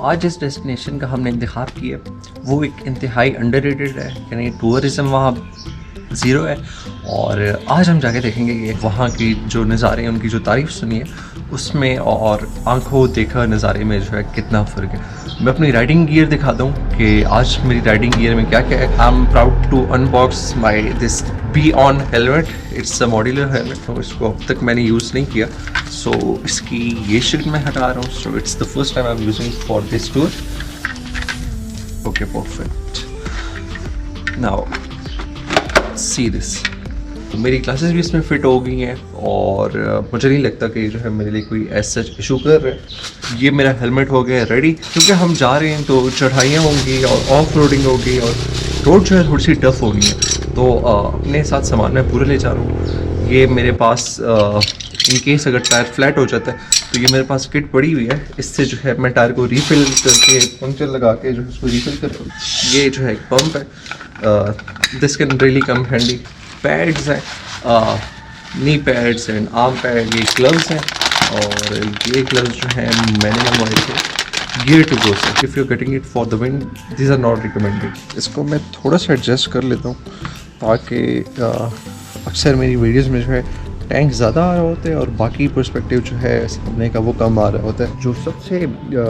आज जिस डेस्टिनेशन का हमने इंतखाब किया वो एक इंतहाई अंडररेटेड है, यानी टूरिज़म वहाँ ज़ीरो है। और आज हम जाके देखेंगे कि वहाँ की जो नज़ारे हैं, उनकी जो तारीफ़ सुनी है उसमें और आंखों देखा नज़ारे में जो है कितना फ़र्क है। मैं अपनी राइडिंग गियर दिखाता हूँ कि आज मेरी राइडिंग गियर में क्या क्या है। I am proud to unbox my this B on helmet. It's a modular helmet, तो इसको अब तक मैंने यूज़ नहीं किया। सो इसकी ये शीट मैं हटा रहा हूँ। So it's the first time I am using for this tour. Okay, perfect. Now see this. तो मेरी क्लासेस भी इसमें फ़िट हो गई हैं और मुझे नहीं लगता कि जो है मेरे लिए कोई ऐसा इशू कर रहा है। ये मेरा हेलमेट हो गया रेडी, क्योंकि हम जा रहे हैं तो चढ़ाइयाँ होंगी और ऑफ रोडिंग होगी और रोड जो है थोड़ी सी टफ होनी है। तो अपने साथ सामान मैं पूरा ले जा रहा हूँ। ये मेरे पास इन केस अगर टायर फ्लैट हो जाता है तो ये मेरे पास किट पड़ी हुई है। इससे जो है मैं टायर को रीफ़िल करके पंक्चर लगा के जो है उसको रीफ़िल कर रहा हूँ। ये जो है एक पंप है, this can really come handy. Pads हैं, knee pads and arm pad. ये ग्लव्स हैं और ये ग्लव्स जो हैं मैंने मंगवाए थे गियर टू गो से। If you getting it for the wind, this are not recommended. इसको मैं थोड़ा सा एडजस्ट कर लेता हूँ ताकि अक्सर मेरी वीडियोज़ में जो है टैंक ज़्यादा आ रहा होता है और बाकी पर्सपेक्टिव जो है सामने का वो कम आ रहा होता है। जो सबसे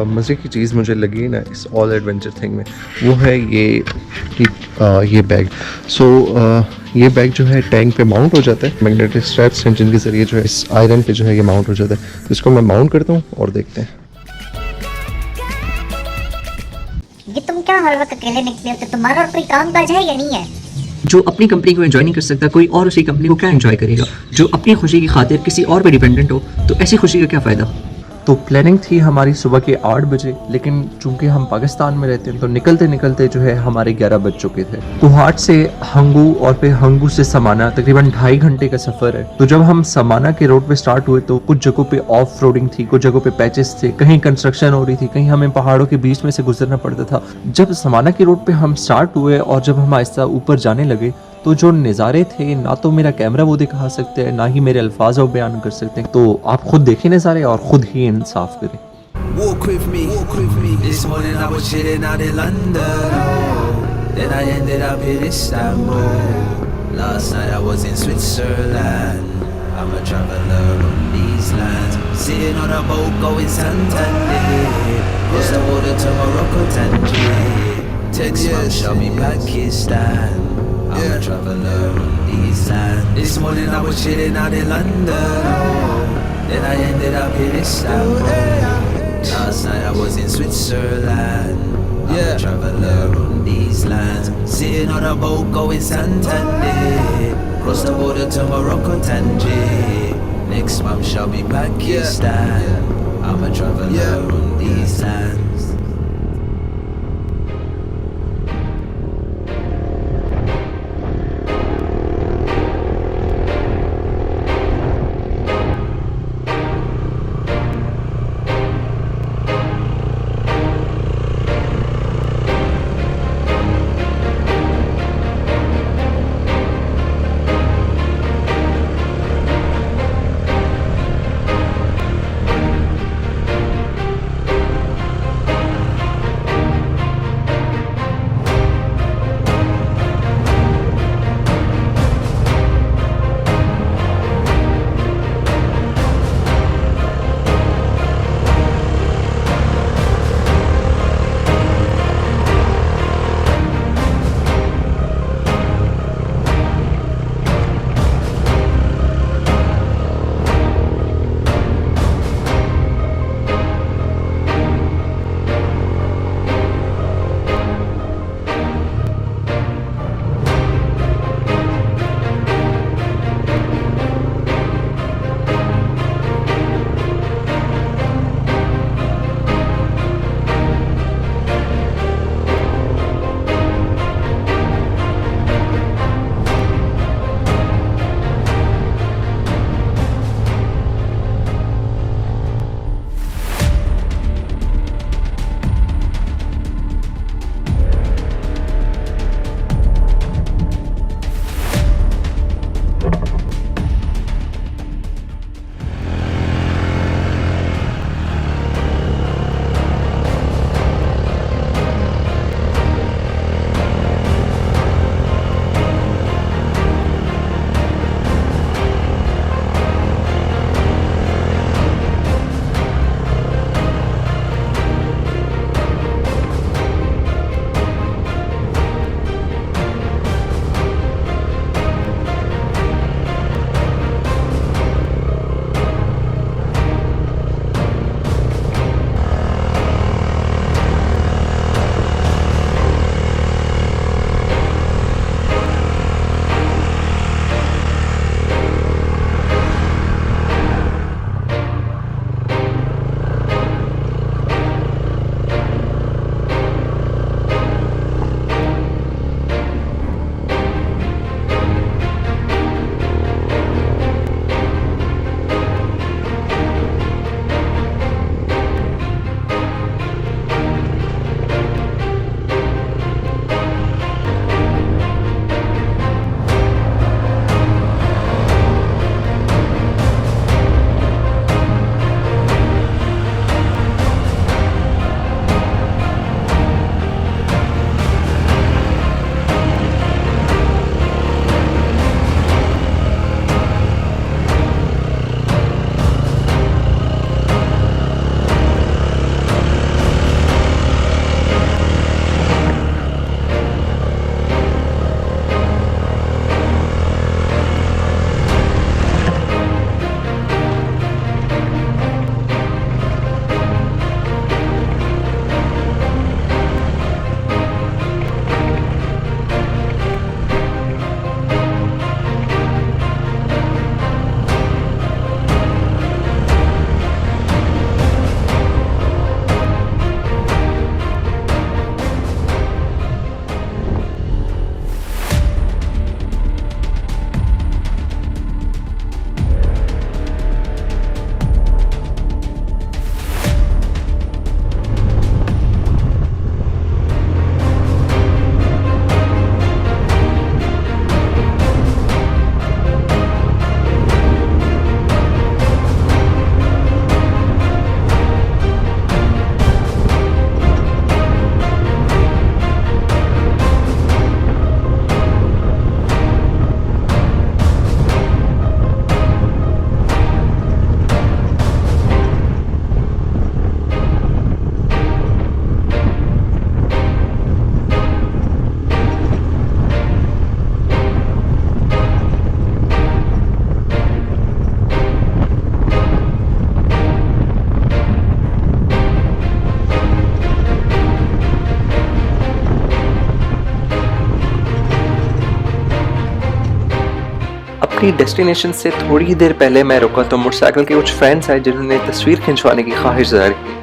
मज़े की चीज़ मुझे लगी ना इस ऑल एडवेंचर थिंग में, वो है ये बैग। सो ये बैग जो है टैंक पे माउंट हो जाता है मैग्नेटिक स्ट्रैप्स हैं, जिनके ज़रिए जो है इस आयरन पे जो है ये माउंट हो जाता है। तो इसको मैं माउंट करता हूँ और देखते हैं। ये तुम क्या हर वक्त अकेले निकले हो? तुम्हारा और कोई काम काज है या नहीं है? जो अपनी कंपनी को एंजॉय नहीं कर सकता, कोई और उसी कंपनी को क्या एंजॉय करेगा? जो अपनी खुशी की खातिर किसी और पे डिपेंडेंट हो, तो ऐसी खुशी का क्या फ़ायदा? तो प्लानिंग थी हमारी सुबह के 8 बजे, लेकिन चूंकि हम पाकिस्तान में रहते हैं तो निकलते निकलते जो है हमारे 11 बज चुके थे। कुहाट से हंगू और फिर हंगू से समाना तकरीबन 2.5 घंटे का सफ़र है। तो जब हम समाना के रोड पे स्टार्ट हुए तो कुछ जगहों पे ऑफ रोडिंग थी, कुछ जगहों पे पैचेस थे, कहीं कंस्ट्रक्शन हो रही थी, कहीं हमें पहाड़ों के बीच में से गुजरना पड़ता था। जब समाना के रोड पे हम स्टार्ट हुए और जब हम आहिस्ता ऊपर जाने लगे तो जो नज़ारे थे, ना तो मेरा कैमरा वो दिखा सकते हैं, ना ही मेरे अल्फाज वो बयान कर सकते हैं। तो आप खुद देखें नज़ारे और ख़ुद ही इंसाफ करें। Walk with me. This morning I was chilling out in London, then I ended up in Istanbul. Last night I was in Switzerland. I'm a traveller on these lands, sitting on a boat going Santander, cross the border to Morocco, Tangier. Text mom, show me Pakistan. I'm a traveller on these lands. This morning I was chilling out in London, then I ended up in Istanbul. Last night I was in Switzerland. I'm a traveller on these lands, sitting on a boat going Santander, cross the border to Morocco, Tangier. Next month shall be Pakistan. I'm a traveller on these lands. अपनी destination से थोड़ी देर पहले मैं रुका तो motorcycle के कुछ fans आए जिन्होंने तस्वीर खिंचवाने की ख्वाहिश ज़ाहिर की।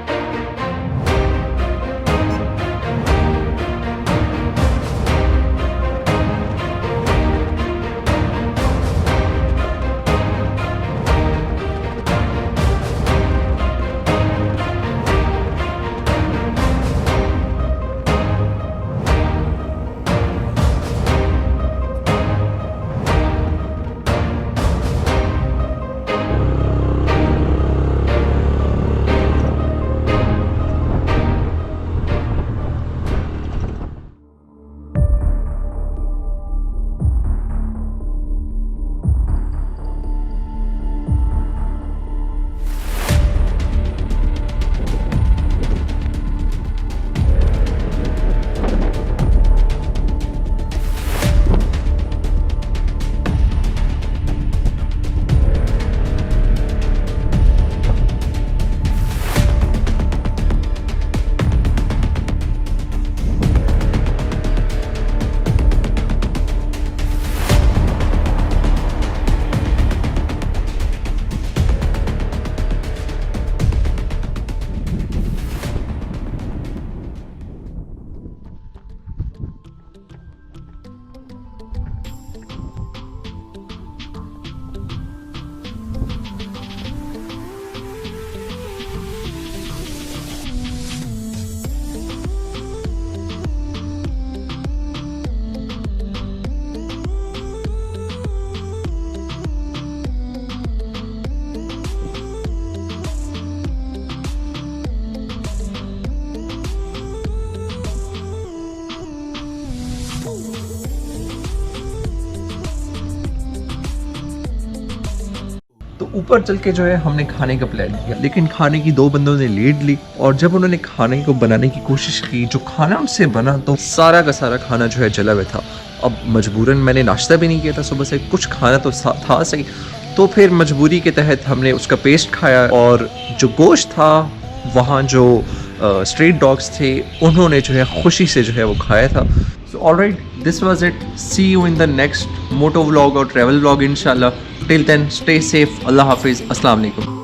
तो ऊपर चल के जो है हमने खाने का प्लान किया, लेकिन खाने की 2 बंदों ने लीड ली और जब उन्होंने खाने को बनाने की कोशिश की, जो खाना हमसे बना तो सारा का सारा खाना जो है जला हुआ था। अब मजबूरन मैंने नाश्ता भी नहीं किया था सुबह से, कुछ खाना तो था सही, तो फिर मजबूरी के तहत हमने उसका पेस्ट खाया और जो गोश्त था वहाँ जो स्ट्रीट डॉग्स थे उन्होंने जो है खुशी से जो है वो खाया था। So alright, this was it, see you in the next moto vlog और ट्रैवल व्लॉग इंशाल्लाह। टिल देन स्टे सेफ, अल्लाह हाफिज़, अस्सलाम वालेकुम।